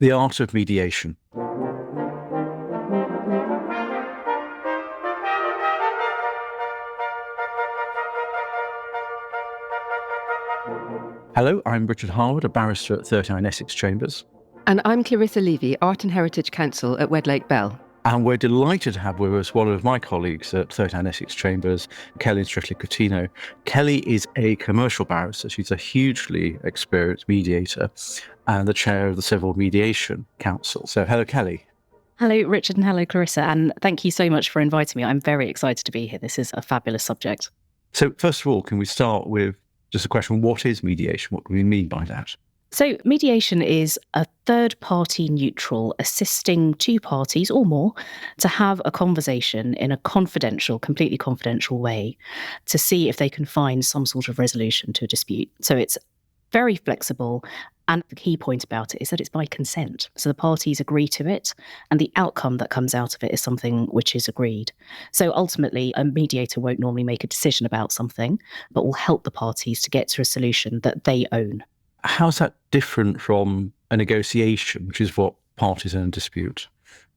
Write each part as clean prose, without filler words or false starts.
The Art of Mediation. Hello, I'm Richard Harwood, a barrister at 39 Essex Chambers. And I'm Clarissa Levy, Art and Heritage Counsel at Wedlake Bell. And we're delighted to have with us one of my colleagues at 39 Essex Chambers, Kelly Strictly-Coutinho. Kelly is a commercial barrister. She's a hugely experienced mediator and the chair of the Civil Mediation Council. So hello, Kelly. Hello, Richard, and hello, Clarissa. And thank you so much for inviting me. I'm very excited to be here. This is a fabulous subject. So first of all, can we start with just a question, what is mediation? What do we mean by that? So mediation is a third-party neutral assisting two parties or more to have a conversation in a confidential, completely confidential way to see if they can find some sort of resolution to a dispute. So it's very flexible. And the key point about it is that it's by consent. So the parties agree to it, and the outcome that comes out of it is something which is agreed. So ultimately, a mediator won't normally make a decision about something, but will help the parties to get to a solution that they own. How's that different from a negotiation, which is what parties in a dispute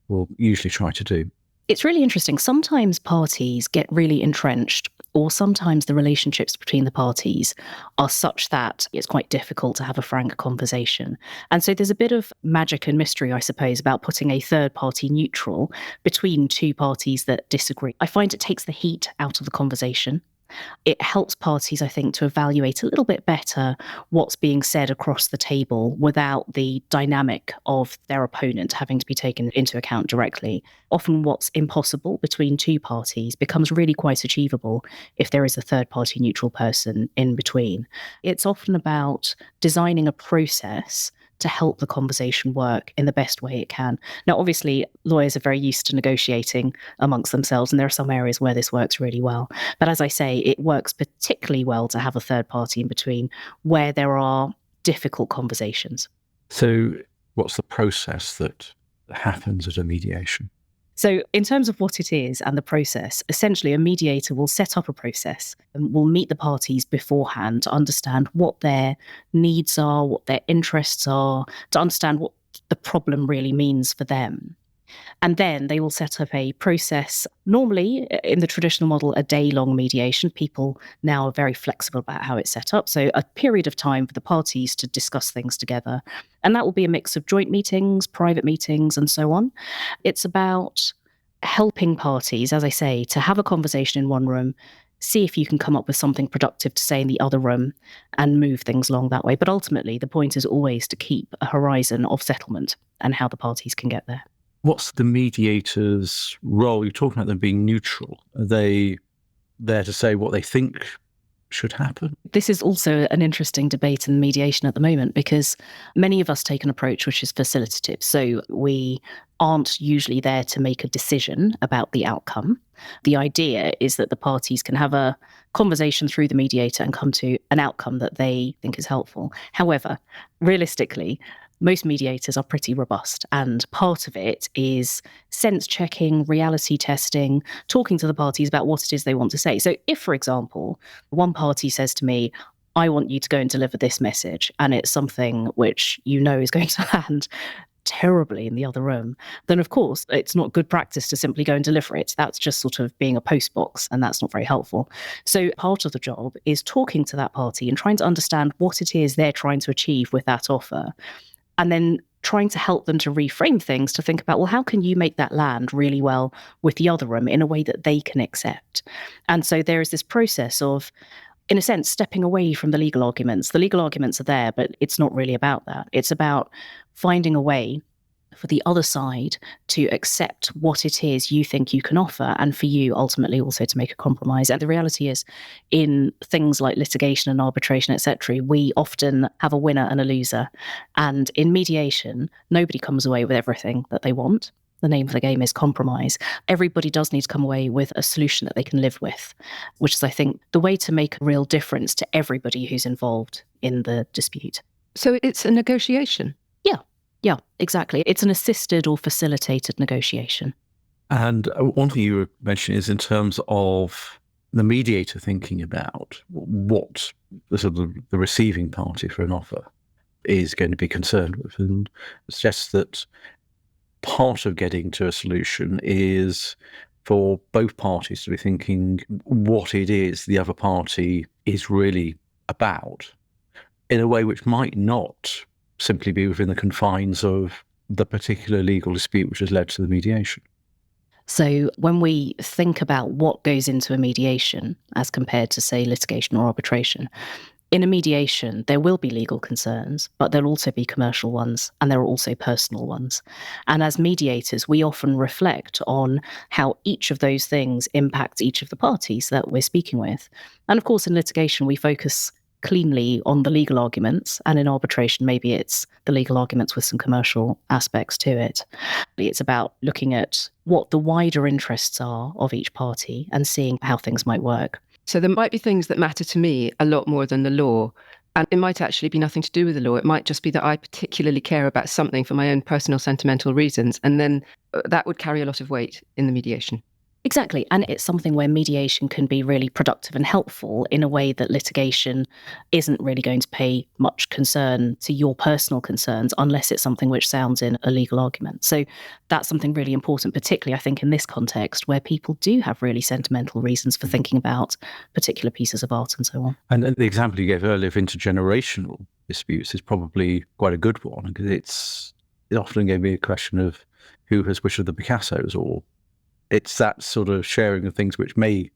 will usually try to do? It's really interesting. Sometimes parties get really entrenched, or sometimes the relationships between the parties are such that it's quite difficult to have a frank conversation. And so there's a bit of magic and mystery, I suppose, about putting a third party neutral between two parties that disagree. I find it takes the heat out of the conversation. It helps parties, I think, to evaluate a little bit better what's being said across the table without the dynamic of their opponent having to be taken into account directly. Often what's impossible between two parties becomes really quite achievable if there is a third-party neutral person in between. It's often about designing a process to help the conversation work in the best way it can. Now, obviously, lawyers are very used to negotiating amongst themselves, and there are some areas where this works really well. But as I say, it works particularly well to have a third party in between where there are difficult conversations. So what's the process that happens at a mediation? So in terms of what it is and the process, essentially a mediator will set up a process and will meet the parties beforehand to understand what their needs are, what their interests are, to understand what the problem really means for them. And then they will set up a process, normally in the traditional model, a day-long mediation. People now are very flexible about how it's set up. So a period of time for the parties to discuss things together. And that will be a mix of joint meetings, private meetings, and so on. It's about helping parties, as I say, to have a conversation in one room, see if you can come up with something productive to say in the other room and move things along that way. But ultimately, the point is always to keep a horizon of settlement and how the parties can get there. What's the mediator's role? You're talking about them being neutral. Are they there to say what they think should happen? This is also an interesting debate in mediation at the moment because many of us take an approach which is facilitative. So we aren't usually there to make a decision about the outcome. The idea is that the parties can have a conversation through the mediator and come to an outcome that they think is helpful. However, realistically, most mediators are pretty robust, and part of it is sense checking, reality testing, talking to the parties about what it is they want to say. So if, for example, one party says to me, I want you to go and deliver this message, and it's something which you know is going to land terribly in the other room, then of course it's not good practice to simply go and deliver it. That's just sort of being a postbox, and that's not very helpful. So part of the job is talking to that party and trying to understand what it is they're trying to achieve with that offer. And then trying to help them to reframe things to think about, well, how can you make that land really well with the other room in a way that they can accept? And so there is this process of, in a sense, stepping away from the legal arguments. The legal arguments are there, but it's not really about that. It's about finding a way for the other side to accept what it is you think you can offer, and for you ultimately also to make a compromise. And the reality is, in things like litigation and arbitration, etc., we often have a winner and a loser. And in mediation, nobody comes away with everything that they want. The name of the game is compromise. Everybody does need to come away with a solution that they can live with, which is, I think, the way to make a real difference to everybody who's involved in the dispute. So it's a negotiation? Yeah, exactly. It's an assisted or facilitated negotiation. And one thing you were mentioning is in terms of the mediator thinking about what the sort of the receiving party for an offer. is going to be concerned with, and suggests that part of getting to a solution is for both parties to be thinking what it is the other party is really about in a way which might not simply be within the confines of the particular legal dispute which has led to the mediation. So when we think about what goes into a mediation as compared to, say, litigation or arbitration, in a mediation, there will be legal concerns, but there'll also be commercial ones, and there are also personal ones. And as mediators, we often reflect on how each of those things impacts each of the parties that we're speaking with. And of course, in litigation, we focus cleanly on the legal arguments, and in arbitration, maybe it's the legal arguments with some commercial aspects to it. It's about looking at what the wider interests are of each party and seeing how things might work. So there might be things that matter to me a lot more than the law. And it might actually be nothing to do with the law. It might just be that I particularly care about something for my own personal sentimental reasons. And then that would carry a lot of weight in the mediation. Exactly. And it's something where mediation can be really productive and helpful in a way that litigation isn't really going to pay much concern to your personal concerns unless it's something which sounds in a legal argument. So that's something really important, particularly, I think, in this context where people do have really sentimental reasons for thinking about particular pieces of art and so on. And the example you gave earlier of intergenerational disputes is probably quite a good one, because it's often going to be a question of who has which of the Picassos, or it's that sort of sharing of things which may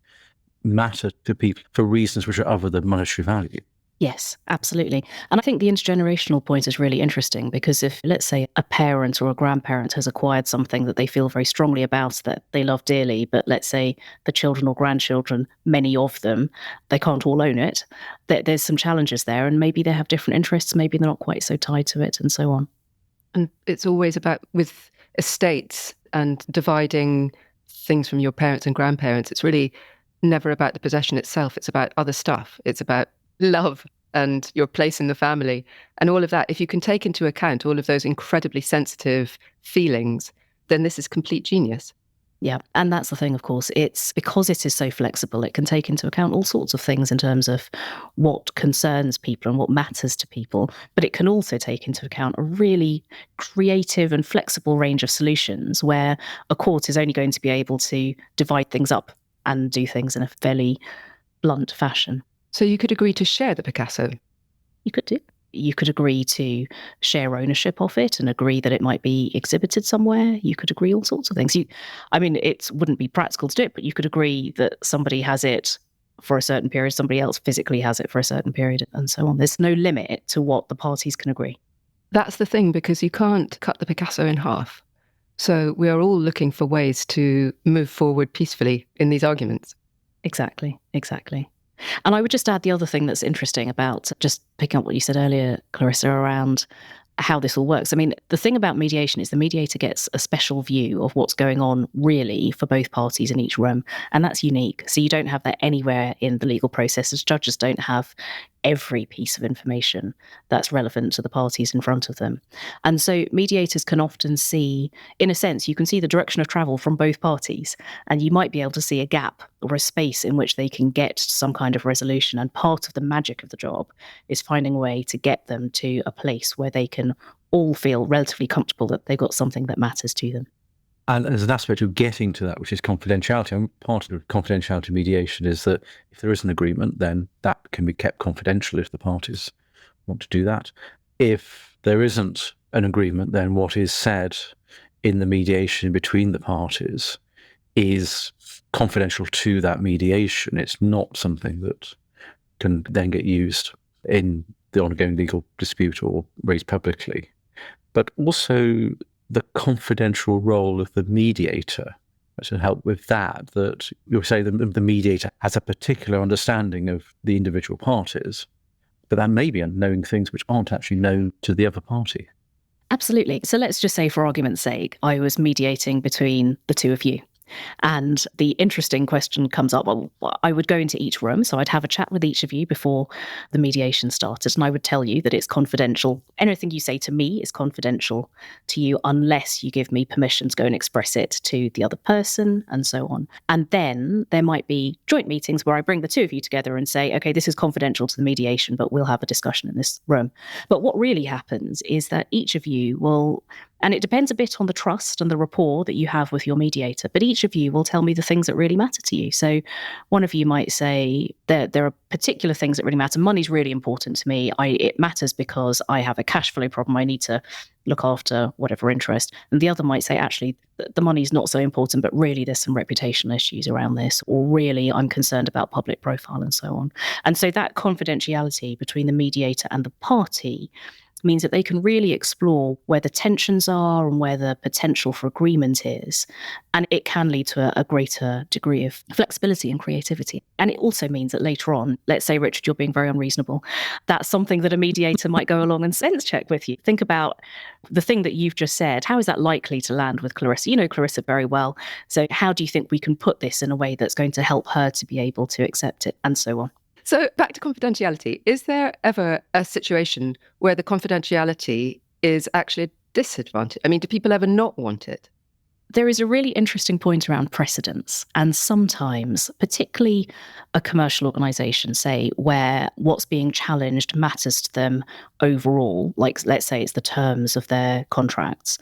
matter to people for reasons which are other than monetary value. Yes, absolutely. And I think the intergenerational point is really interesting because if, let's say, a parent or a grandparent has acquired something that they feel very strongly about, that they love dearly, but let's say the children or grandchildren, many of them, they can't all own it, there's some challenges there, and maybe they have different interests, maybe they're not quite so tied to it, and so on. And it's always about, with estates and dividing things from your parents and grandparents, it's really never about the possession itself. It's about other stuff. It's about love and your place in the family and all of that. If you can take into account all of those incredibly sensitive feelings, then this is complete genius. Yeah. And that's the thing, of course, it's because it is so flexible, it can take into account all sorts of things in terms of what concerns people and what matters to people. But it can also take into account a really creative and flexible range of solutions where a court is only going to be able to divide things up and do things in a fairly blunt fashion. So you could agree to share the Picasso. You could do. You could agree to share ownership of it and agree that it might be exhibited somewhere. You could agree all sorts of things. It wouldn't be practical to do it, but you could agree that somebody has it for a certain period, somebody else physically has it for a certain period, and so on. There's no limit to what the parties can agree. That's the thing, because you can't cut the Picasso in half. So we are all looking for ways to move forward peacefully in these arguments. Exactly. And I would just add the other thing that's interesting about just picking up what you said earlier, Clarissa, around how this all works. I mean, the thing about mediation is the mediator gets a special view of what's going on really for both parties in each room. And that's unique. So you don't have that anywhere in the legal process, as judges don't have every piece of information that's relevant to the parties in front of them. And so mediators can often see, in a sense, you can see the direction of travel from both parties, and you might be able to see a gap or a space in which they can get to some kind of resolution. And part of the magic of the job is finding a way to get them to a place where they can all feel relatively comfortable that they've got something that matters to them. And there's an aspect of getting to that, which is confidentiality. And part of confidentiality mediation is that if there is an agreement, then that can be kept confidential if the parties want to do that. If there isn't an agreement, then what is said in the mediation between the parties is confidential to that mediation. It's not something that can then get used in the ongoing legal dispute or raised publicly. But also the confidential role of the mediator to help with that you'll say the mediator has a particular understanding of the individual parties, but that may be knowing things which aren't actually known to the other party. Absolutely. So let's just say, for argument's sake, I was mediating between the two of you. And the interesting question comes up. Well, I would go into each room. So I'd have a chat with each of you before the mediation started. And I would tell you that it's confidential. Anything you say to me is confidential to you unless you give me permission to go and express it to the other person and so on. And then there might be joint meetings where I bring the two of you together and say, okay, this is confidential to the mediation, but we'll have a discussion in this room. But what really happens is that each of you will, and it depends a bit on the trust and the rapport that you have with your mediator, but each of you will tell me the things that really matter to you. So one of you might say that there are particular things that really matter. Money's really important to me. It matters because I have a cash flow problem. I need to look after whatever interest. And the other might say, actually, the money's not so important, but really there's some reputational issues around this, or really I'm concerned about public profile and so on. And so that confidentiality between the mediator and the party means that they can really explore where the tensions are and where the potential for agreement is. And it can lead to a greater degree of flexibility and creativity. And it also means that later on, let's say, Richard, you're being very unreasonable. That's something that a mediator might go along and sense check with you. Think about the thing that you've just said. How is that likely to land with Clarissa? You know Clarissa very well. So how do you think we can put this in a way that's going to help her to be able to accept it, and so on? So back to confidentiality. Is there ever a situation where the confidentiality is actually a disadvantage? I mean, do people ever not want it? There is a really interesting point around precedence. And sometimes, particularly a commercial organisation, say, where what's being challenged matters to them overall, like let's say it's the terms of their contracts,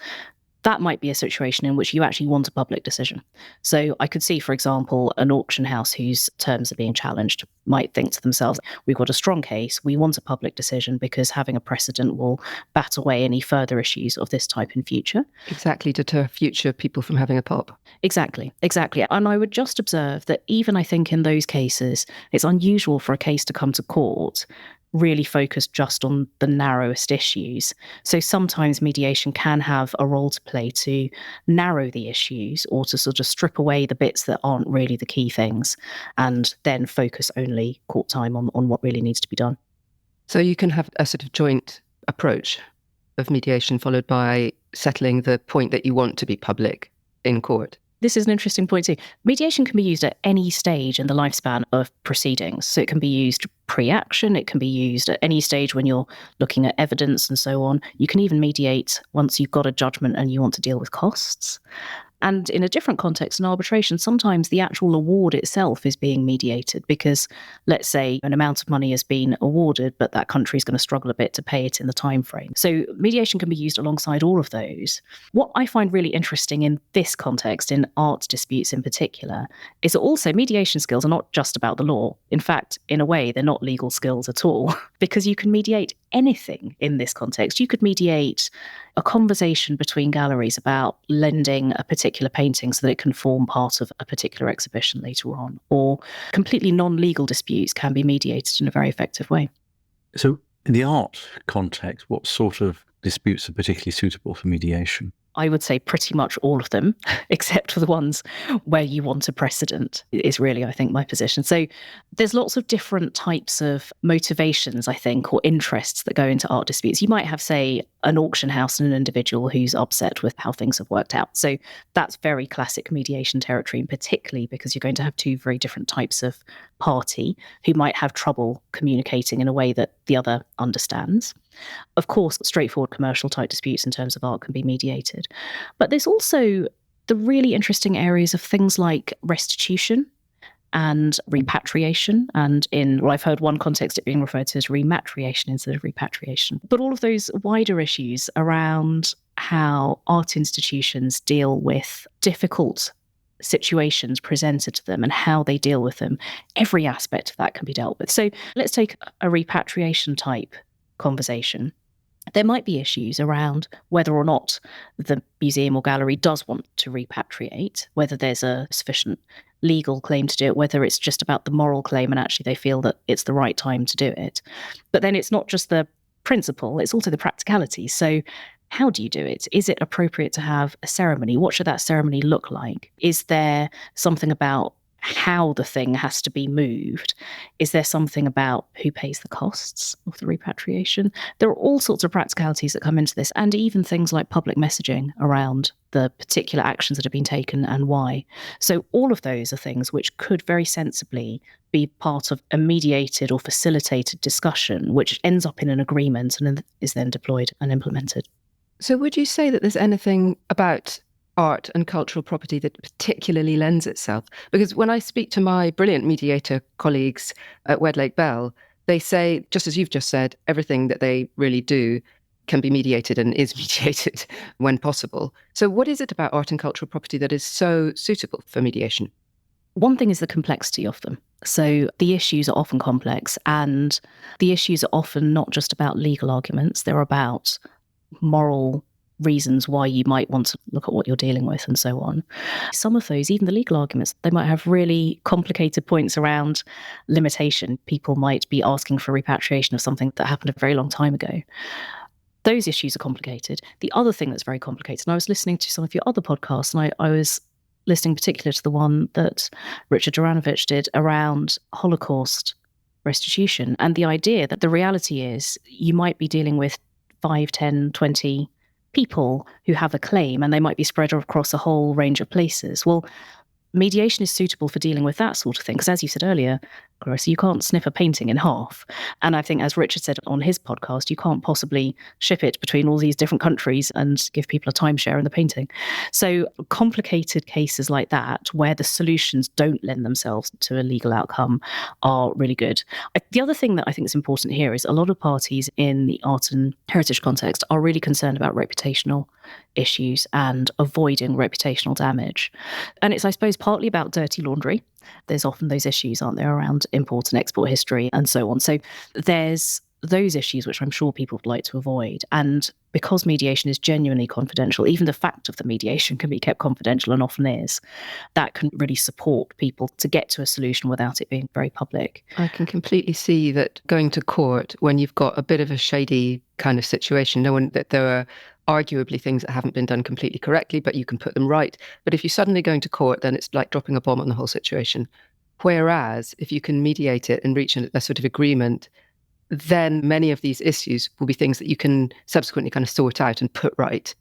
that might be a situation in which you actually want a public decision. So I could see, for example, an auction house whose terms are being challenged might think to themselves, we've got a strong case, we want a public decision because having a precedent will bat away any further issues of this type in future. Exactly, deter future people from having a pop. Exactly. And I would just observe that even I think in those cases, it's unusual for a case to come to court really focused just on the narrowest issues. So sometimes mediation can have a role to play to narrow the issues or to sort of strip away the bits that aren't really the key things and then focus only court time on what really needs to be done. So you can have a sort of joint approach of mediation followed by settling the point that you want to be public in court. This is an interesting point too. Mediation can be used at any stage in the lifespan of proceedings. So it can be used pre-action, it can be used at any stage when you're looking at evidence and so on. You can even mediate once you've got a judgment and you want to deal with costs. And in a different context, in arbitration, sometimes the actual award itself is being mediated because, let's say, an amount of money has been awarded, but that country is going to struggle a bit to pay it in the time frame. So mediation can be used alongside all of those. What I find really interesting in this context, in art disputes in particular, is that also mediation skills are not just about the law. In fact, in a way, they're not legal skills at all, because you can mediate anything in this context. You could mediate a conversation between galleries about lending a particular painting so that it can form part of a particular exhibition later on, or completely non-legal disputes can be mediated in a very effective way. So in the art context, what sort of disputes are particularly suitable for mediation? I would say pretty much all of them, except for the ones where you want a precedent, is really, I think, my position. So there's lots of different types of motivations, I think, or interests that go into art disputes. You might have, say, an auction house and an individual who's upset with how things have worked out. So that's very classic mediation territory, and particularly because you're going to have two very different types of party who might have trouble communicating in a way that the other understands. Of course, straightforward commercial type disputes in terms of art can be mediated. But there's also the really interesting areas of things like restitution and repatriation. And I've heard one context it being referred to as rematriation instead of repatriation. But all of those wider issues around how art institutions deal with difficult situations presented to them and how they deal with them, every aspect of that can be dealt with. So let's take a repatriation type conversation. There might be issues around whether or not the museum or gallery does want to repatriate, whether there's a sufficient legal claim to do it, whether it's just about the moral claim and actually they feel that it's the right time to do it. But then it's not just the principle, it's also the practicality. So how do you do it? Is it appropriate to have a ceremony? What should that ceremony look like? Is there something about how the thing has to be moved. Is there something about who pays the costs of the repatriation? There are all sorts of practicalities that come into this, and even things like public messaging around the particular actions that have been taken and why. So all of those are things which could very sensibly be part of a mediated or facilitated discussion, which ends up in an agreement and then is then deployed and implemented. So would you say that there's anything about art and cultural property that particularly lends itself? Because when I speak to my brilliant mediator colleagues at Wedlake Bell, they say, just as you've just said, everything that they really do can be mediated and is mediated when possible. So what is it about art and cultural property that is so suitable for mediation? One thing is the complexity of them. So the issues are often complex, and the issues are often not just about legal arguments, they're about moral reasons why you might want to look at what you're dealing with and so on. Some of those, even the legal arguments, they might have really complicated points around limitation. People might be asking for repatriation of something that happened a very long time ago. Those issues are complicated. The other thing that's very complicated, and I was listening to some of your other podcasts, and I was listening particularly to the one that Richard Juranovic did around Holocaust restitution, and the idea that the reality is you might be dealing with 5, 10, 20 people who have a claim, and they might be spread across a whole range of places. Well, mediation is suitable for dealing with that sort of thing, because as you said earlier, Clarissa, you can't snip a painting in half. And I think, as Richard said on his podcast, you can't possibly ship it between all these different countries and give people a timeshare in the painting. So complicated cases like that, where the solutions don't lend themselves to a legal outcome, are really good. The other thing that I think is important here is a lot of parties in the art and heritage context are really concerned about reputational issues and avoiding reputational damage. And it's, I suppose, partly about dirty laundry. There's often those issues, aren't there, around import and export history and so on. So there's those issues which I'm sure people would like to avoid. And because mediation is genuinely confidential, even the fact of the mediation can be kept confidential and often is, that can really support people to get to a solution without it being very public. I can completely see that going to court when you've got a bit of a shady kind of situation, that there are arguably things that haven't been done completely correctly, but you can put them right. But if you're suddenly going to court, then it's like dropping a bomb on the whole situation. Whereas if you can mediate it and reach a sort of agreement, then many of these issues will be things that you can subsequently kind of sort out and put right.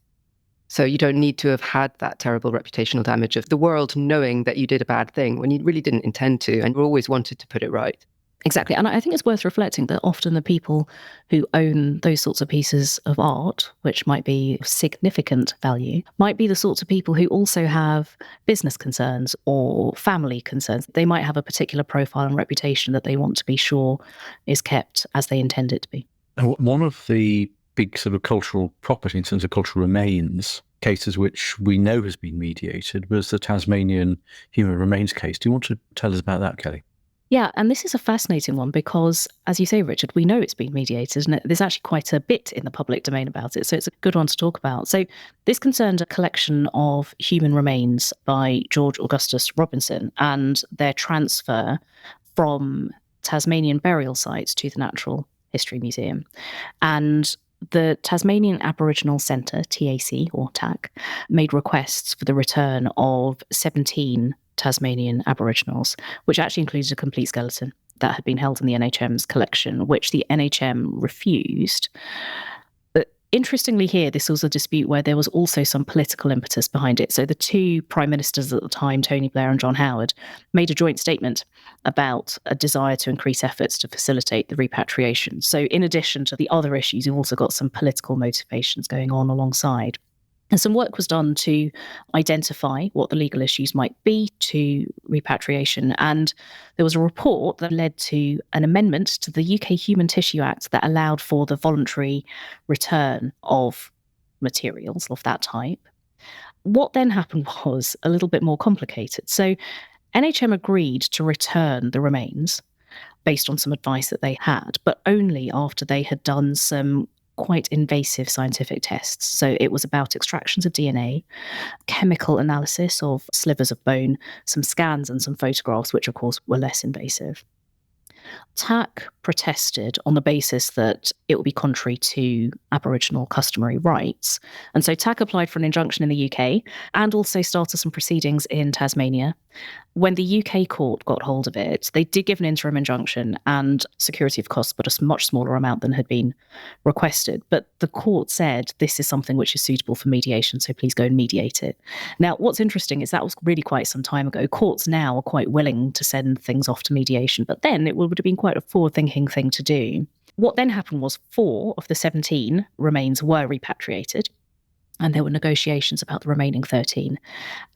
So you don't need to have had that terrible reputational damage of the world knowing that you did a bad thing when you really didn't intend to and you always wanted to put it right. Exactly. And I think it's worth reflecting that often the people who own those sorts of pieces of art, which might be of significant value, might be the sorts of people who also have business concerns or family concerns. They might have a particular profile and reputation that they want to be sure is kept as they intend it to be. And one of the big sort of cultural property in terms of cultural remains cases which we know has been mediated was the Tasmanian human remains case. Do you want to tell us about that, Kelly? Yeah, and this is a fascinating one because, as you say, Richard, we know it's been mediated and there's actually quite a bit in the public domain about it. So it's a good one to talk about. So this concerned a collection of human remains by George Augustus Robinson and their transfer from Tasmanian burial sites to the Natural History Museum. And the Tasmanian Aboriginal Centre, TAC or TAC, made requests for the return of 17 Tasmanian Aboriginals, which actually included a complete skeleton that had been held in the NHM's collection, which the NHM refused. But interestingly here, this was a dispute where there was also some political impetus behind it. So the two prime ministers at the time, Tony Blair and John Howard, made a joint statement about a desire to increase efforts to facilitate the repatriation. So in addition to the other issues, you've also got some political motivations going on alongside. And some work was done to identify what the legal issues might be to repatriation. And there was a report that led to an amendment to the UK Human Tissue Act that allowed for the voluntary return of materials of that type. What then happened was a little bit more complicated. So NHM agreed to return the remains based on some advice that they had, but only after they had done some quite invasive scientific tests. So it was about extractions of DNA, chemical analysis of slivers of bone, some scans and some photographs, which of course were less invasive. TAC protested on the basis that it would be contrary to Aboriginal customary rights. And so TAC applied for an injunction in the UK and also started some proceedings in Tasmania, When the UK court got hold of it, they did give an interim injunction and security of costs, but a much smaller amount than had been requested. But the court said this is something which is suitable for mediation, so please go and mediate it. Now, what's interesting is that was really quite some time ago. Courts now are quite willing to send things off to mediation, but then it would have been quite a forward-thinking thing to do. What then happened was 4 of the 17 remains were repatriated, and there were negotiations about the remaining 13.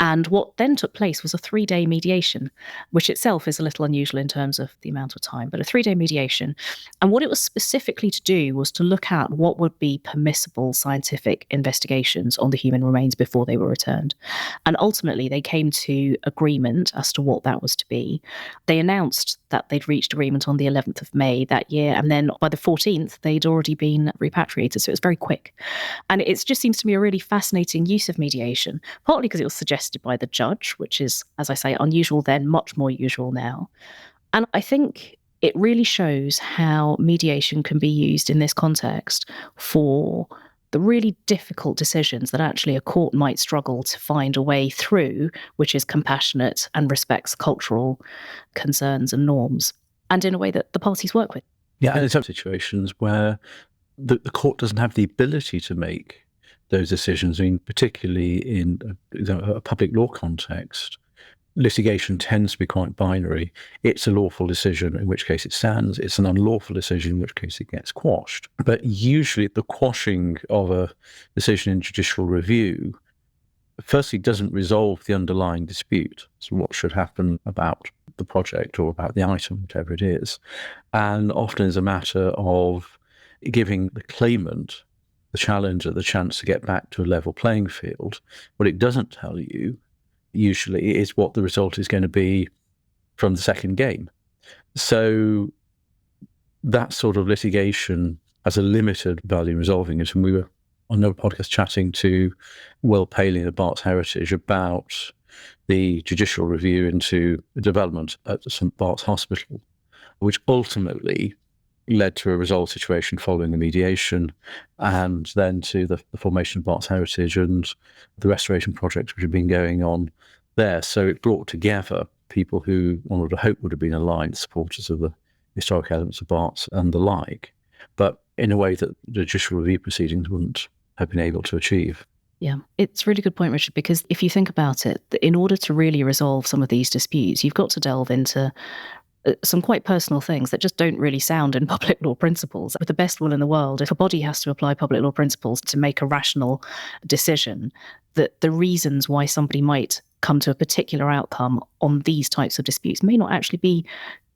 And what then took place was a 3-day mediation, which itself is a little unusual in terms of the amount of time, but a 3-day mediation. And what it was specifically to do was to look at what would be permissible scientific investigations on the human remains before they were returned. And ultimately, they came to agreement as to what that was to be. They announced that they'd reached agreement on the 11th of May that year. And then by the 14th, they'd already been repatriated. So it was very quick. And it just seems to me a really fascinating use of mediation, partly because it was suggested by the judge, which is, as I say, unusual then, much more usual now. And I think it really shows how mediation can be used in this context for the really difficult decisions that actually a court might struggle to find a way through, which is compassionate and respects cultural concerns and norms, and in a way that the parties work with. Yeah, and in some situations where the court doesn't have the ability to make those decisions, I mean, particularly in a public law context, litigation tends to be quite binary. It's a lawful decision, in which case it stands. It's an unlawful decision, in which case it gets quashed. But usually the quashing of a decision in judicial review, firstly, doesn't resolve the underlying dispute. So what should happen about the project or about the item, whatever it is. And often is a matter of giving the claimant, the challenger, the chance to get back to a level playing field. What it doesn't tell you usually is what the result is going to be from the second game. So that sort of litigation has a limited value in resolving it. And we were on another podcast chatting to Will Paley of Bart's Heritage about the judicial review into the development at St Bart's Hospital, which ultimately led to a resolved situation following the mediation, and then to the formation of Bart's Heritage and the restoration projects which have been going on there. So it brought together people who one would hope would have been aligned, supporters of the historic elements of Bart's and the like, but in a way that the judicial review proceedings wouldn't have been able to achieve. Yeah, it's a really good point, Richard, because if you think about it, in order to really resolve some of these disputes, you've got to delve into some quite personal things that just don't really sound in public law principles. With the best will in the world, if a body has to apply public law principles to make a rational decision, that the reasons why somebody might come to a particular outcome on these types of disputes may not actually be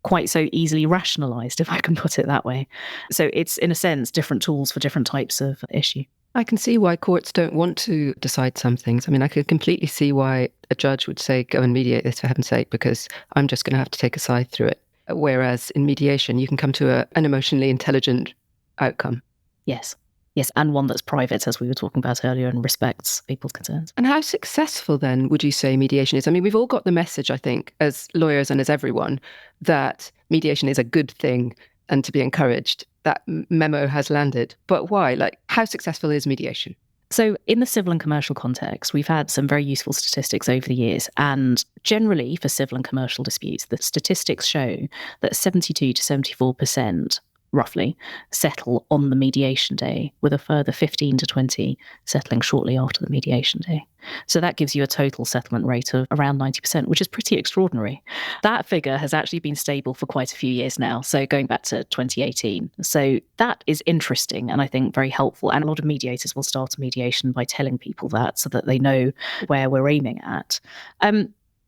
quite so easily rationalized, if I can put it that way. So it's, in a sense, different tools for different types of issue. I can see why courts don't want to decide some things. I mean, I could completely see why a judge would say, go and mediate this for heaven's sake, because I'm just going to have to take a side through it. Whereas in mediation, you can come to an emotionally intelligent outcome. Yes. Yes, and one that's private, as we were talking about earlier, and respects people's concerns. And how successful, then, would you say mediation is? I mean, we've all got the message, I think, as lawyers and as everyone, that mediation is a good thing and to be encouraged. That memo has landed. But why? Like, how successful is mediation? So in the civil and commercial context, we've had some very useful statistics over the years. And generally, for civil and commercial disputes, the statistics show that 72 to 74%, roughly, settle on the mediation day, with a further 15 to 20 settling shortly after the mediation day. So that gives you a total settlement rate of around 90%, which is pretty extraordinary. That figure has actually been stable for quite a few years now, so going back to 2018. So that is interesting and I think very helpful. And a lot of mediators will start a mediation by telling people that so that they know where we're aiming at.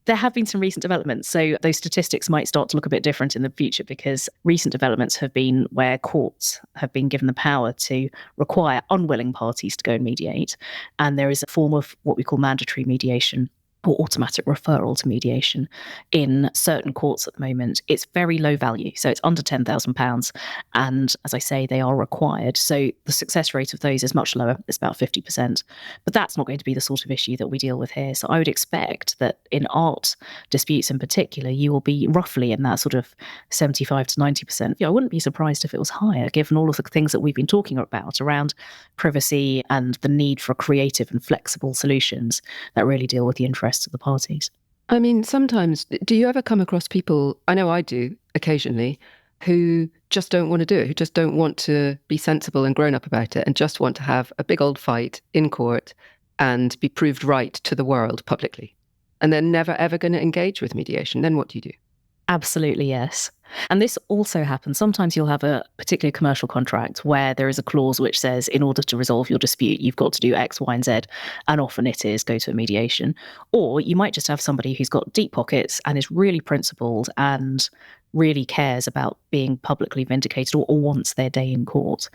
There have been some recent developments, so those statistics might start to look a bit different in the future, because recent developments have been where courts have been given the power to require unwilling parties to go and mediate. And there is a form of what we call mandatory mediation, or automatic referral to mediation in certain courts at the moment. It's very low value, so it's under £10,000. And as I say, they are required. So the success rate of those is much lower. It's about 50%. But that's not going to be the sort of issue that we deal with here. So I would expect that in art disputes in particular, you will be roughly in that sort of 75 to 90%. I wouldn't be surprised if it was higher, given all of the things that we've been talking about around privacy and the need for creative and flexible solutions that really deal with the interests of the parties. I mean, sometimes, do you ever come across people, I know I do occasionally, who just don't want to do it, who just don't want to be sensible and grown up about it and just want to have a big old fight in court and be proved right to the world publicly? And they're never, ever going to engage with mediation. Then what do you do? Absolutely, yes. And this also happens. Sometimes you'll have a particular commercial contract where there is a clause which says, in order to resolve your dispute, you've got to do X, Y, and Z. And often it is go to a mediation. Or you might just have somebody who's got deep pockets and is really principled and really cares about being publicly vindicated or wants their day in court.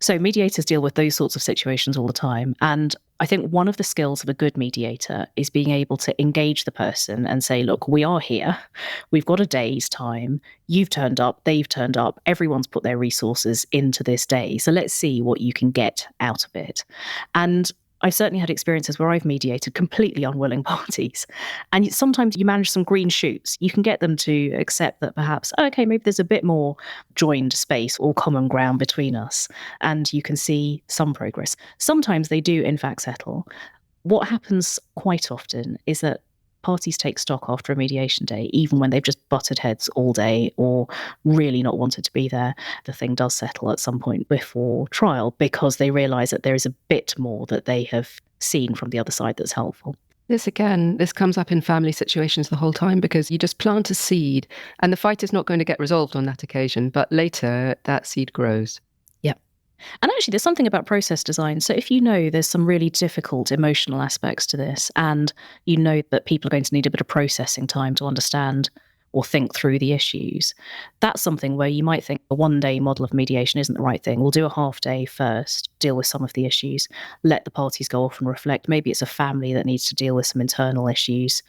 So mediators deal with those sorts of situations all the time. And I think one of the skills of a good mediator is being able to engage the person and say, look, we are here. We've got a day's time. You've turned up. They've turned up. Everyone's put their resources into this day. So let's see what you can get out of it. And I've certainly had experiences where I've mediated completely unwilling parties. And sometimes you manage some green shoots. You can get them to accept that perhaps, okay, maybe there's a bit more joined space or common ground between us. And you can see some progress. Sometimes they do, in fact, settle. What happens quite often is that parties take stock after a mediation day, even when they've just butted heads all day or really not wanted to be there. The thing does settle at some point before trial because they realise that there is a bit more that they have seen from the other side that's helpful. This comes up in family situations the whole time because you just plant a seed and the fight is not going to get resolved on that occasion, but later that seed grows. And actually, there's something about process design. So if you know there's some really difficult emotional aspects to this, and you know that people are going to need a bit of processing time to understand or think through the issues, that's something where you might think a one-day model of mediation isn't the right thing. We'll do a half day first, deal with some of the issues, let the parties go off and reflect. Maybe it's a family that needs to deal with some internal issues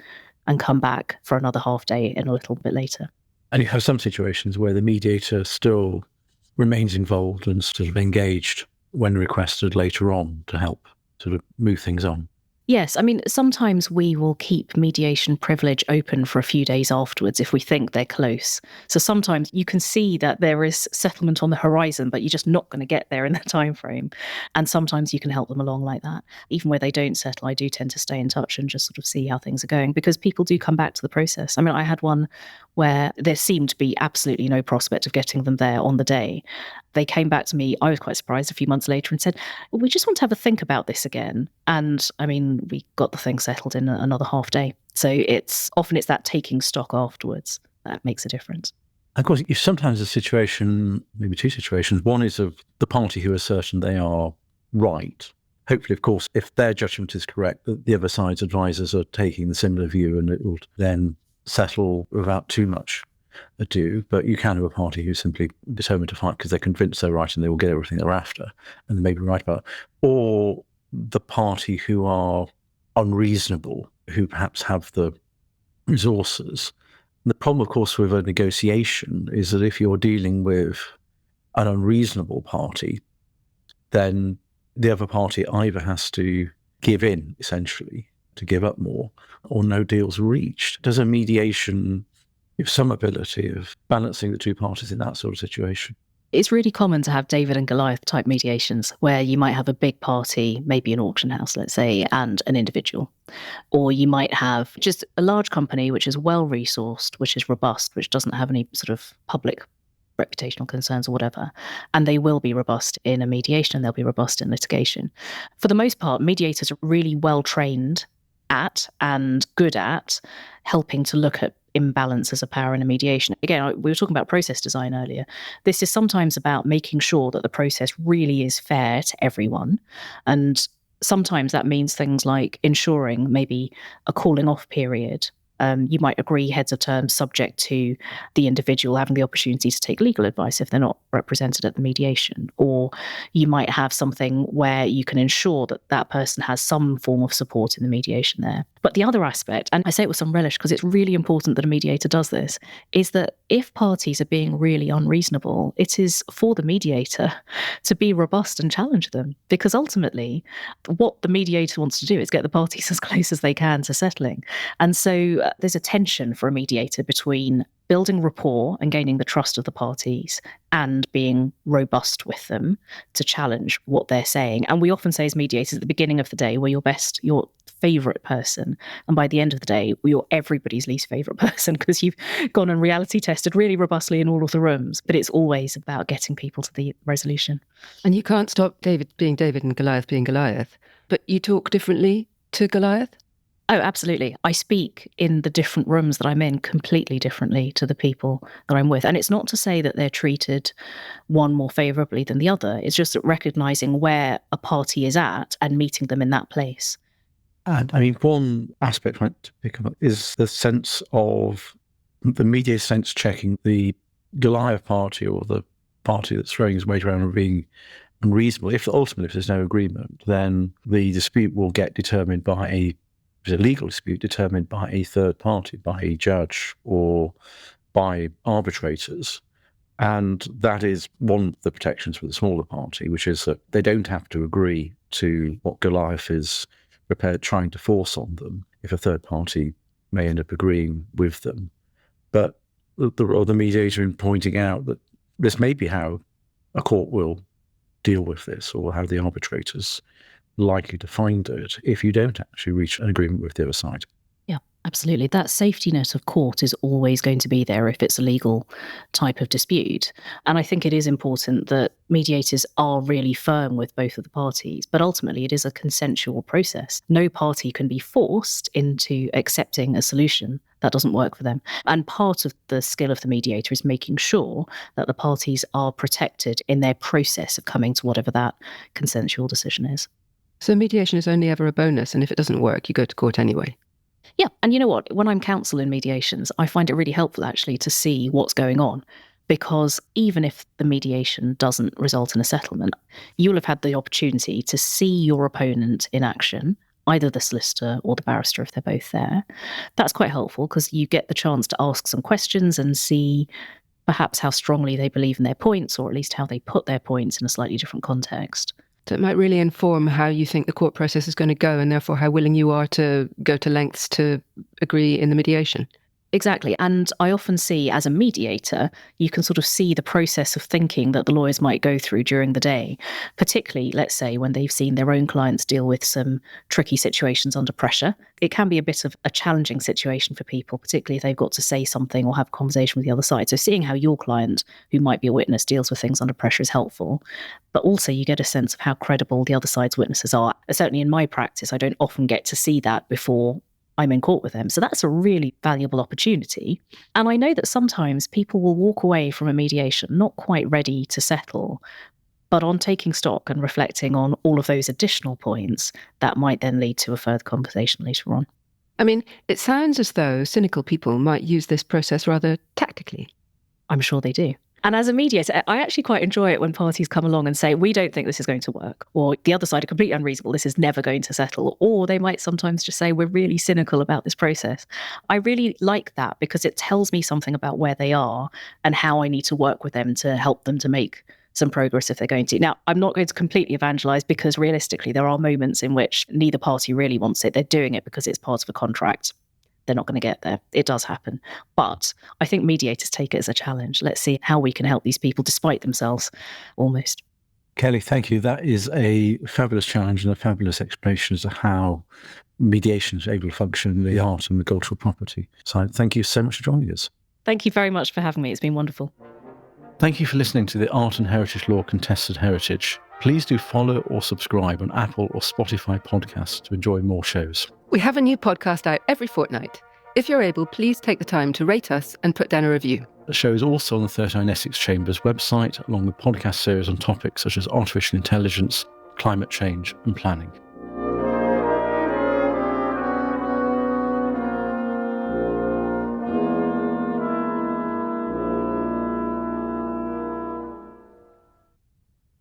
and come back for another half day in a little bit later. And you have some situations where the mediator still remains involved and sort of engaged when requested later on to help sort of move things on. Yes, I mean, sometimes we will keep mediation privilege open for a few days afterwards if we think they're close. So sometimes you can see that there is settlement on the horizon, but you're just not going to get there in that time frame. And sometimes you can help them along like that. Even where they don't settle, I do tend to stay in touch and just sort of see how things are going because people do come back to the process. I mean, I had one where there seemed to be absolutely no prospect of getting them there on the day. They came back to me, I was quite surprised, a few months later and said, we just want to have a think about this again. And I mean, we got the thing settled in another half day. So it's that taking stock afterwards that makes a difference. Of course, you sometimes a situation, maybe two situations. One is of the party who are certain they are right. Hopefully, of course, if their judgment is correct, that the other side's advisors are taking the similar view and it will then settle without too much ado. But you can have a party who's simply determined to fight because they're convinced they're right and they will get everything they're after and they may be right about it. Or the party who are unreasonable, who perhaps have the resources. The problem, of course, with a negotiation is that if you're dealing with an unreasonable party, then the other party either has to give in, essentially, to give up more, or no deal's reached. Does a mediation have some ability of balancing the two parties in that sort of situation? It's really common to have David and Goliath type mediations where you might have a big party, maybe an auction house, let's say, and an individual. Or you might have just a large company which is well resourced, which is robust, which doesn't have any sort of public reputational concerns or whatever. And they will be robust in a mediation and they'll be robust in litigation. For the most part, mediators are really well trained at and good at helping to look at imbalances of power in a mediation. Again, we were talking about process design earlier. This is sometimes about making sure that the process really is fair to everyone. And sometimes that means things like ensuring maybe a calling off period. You might agree heads of terms subject to the individual having the opportunity to take legal advice if they're not represented at the mediation. Or you might have something where you can ensure that that person has some form of support in the mediation there. But the other aspect, and I say it with some relish because it's really important that a mediator does this, is that if parties are being really unreasonable, it is for the mediator to be robust and challenge them. Because ultimately, what the mediator wants to do is get the parties as close as they can to settling. And so there's a tension for a mediator between building rapport and gaining the trust of the parties and being robust with them to challenge what they're saying. And we often say as mediators at the beginning of the day, we're your favourite person. And by the end of the day, you're everybody's least favourite person because you've gone and reality tested really robustly in all of the rooms. But it's always about getting people to the resolution. And you can't stop David being David and Goliath being Goliath. But you talk differently to Goliath? Oh, absolutely. I speak in the different rooms that I'm in completely differently to the people that I'm with. And it's not to say that they're treated one more favourably than the other. It's just recognising where a party is at and meeting them in that place. And I mean, one aspect I want to pick up is the sense of the media sense checking the Goliath party or the party that's throwing his weight around and being unreasonable. If there's no agreement, then the dispute will get determined by a legal dispute determined by a third party, by a judge or by arbitrators. And that is one of the protections for the smaller party, which is that they don't have to agree to what Goliath is trying to force on them if a third party may end up agreeing with them. But the mediator in pointing out that this may be how a court will deal with this, or how the arbitrators likely to find it if you don't actually reach an agreement with the other side. Yeah, absolutely. That safety net of court is always going to be there if it's a legal type of dispute. And I think it is important that mediators are really firm with both of the parties, but ultimately it is a consensual process. No party can be forced into accepting a solution that doesn't work for them. And part of the skill of the mediator is making sure that the parties are protected in their process of coming to whatever that consensual decision is. So mediation is only ever a bonus, and if it doesn't work, you go to court anyway. Yeah, and you know what? When I'm counsel in mediations, I find it really helpful actually to see what's going on, because even if the mediation doesn't result in a settlement, you'll have had the opportunity to see your opponent in action, either the solicitor or the barrister if they're both there. That's quite helpful because you get the chance to ask some questions and see perhaps how strongly they believe in their points, or at least how they put their points in a slightly different context. So it might really inform how you think the court process is going to go, and therefore how willing you are to go to lengths to agree in the mediation. Exactly. And I often see, as a mediator, you can sort of see the process of thinking that the lawyers might go through during the day, particularly, let's say, when they've seen their own clients deal with some tricky situations under pressure. It can be a bit of a challenging situation for people, particularly if they've got to say something or have a conversation with the other side. So seeing how your client, who might be a witness, deals with things under pressure is helpful. But also you get a sense of how credible the other side's witnesses are. Certainly in my practice, I don't often get to see that before I'm in court with them. So that's a really valuable opportunity. And I know that sometimes people will walk away from a mediation not quite ready to settle, but on taking stock and reflecting on all of those additional points, that might then lead to a further conversation later on. I mean, it sounds as though cynical people might use this process rather tactically. I'm sure they do. And as a mediator, I actually quite enjoy it when parties come along and say, we don't think this is going to work, or the other side are completely unreasonable, this is never going to settle, or they might sometimes just say, we're really cynical about this process. I really like that because it tells me something about where they are and how I need to work with them to help them to make some progress if they're going to. Now, I'm not going to completely evangelize because realistically, there are moments in which neither party really wants it. They're doing it because it's part of a contract. They're not going to get there. It does happen. But I think mediators take it as a challenge. Let's see how we can help these people despite themselves, almost. Kelly, thank you. That is a fabulous challenge and a fabulous explanation as to how mediation is able to function in the art and the cultural property side. Thank you so much for joining us. Thank you very much for having me. It's been wonderful. Thank you for listening to the Art and Heritage Law Contested Heritage. Please do follow or subscribe on Apple or Spotify podcasts to enjoy more shows. We have a new podcast out every fortnight. If you're able, please take the time to rate us and put down a review. The show is also on the 39 Essex Chambers website, along with podcast series on topics such as artificial intelligence, climate change and planning.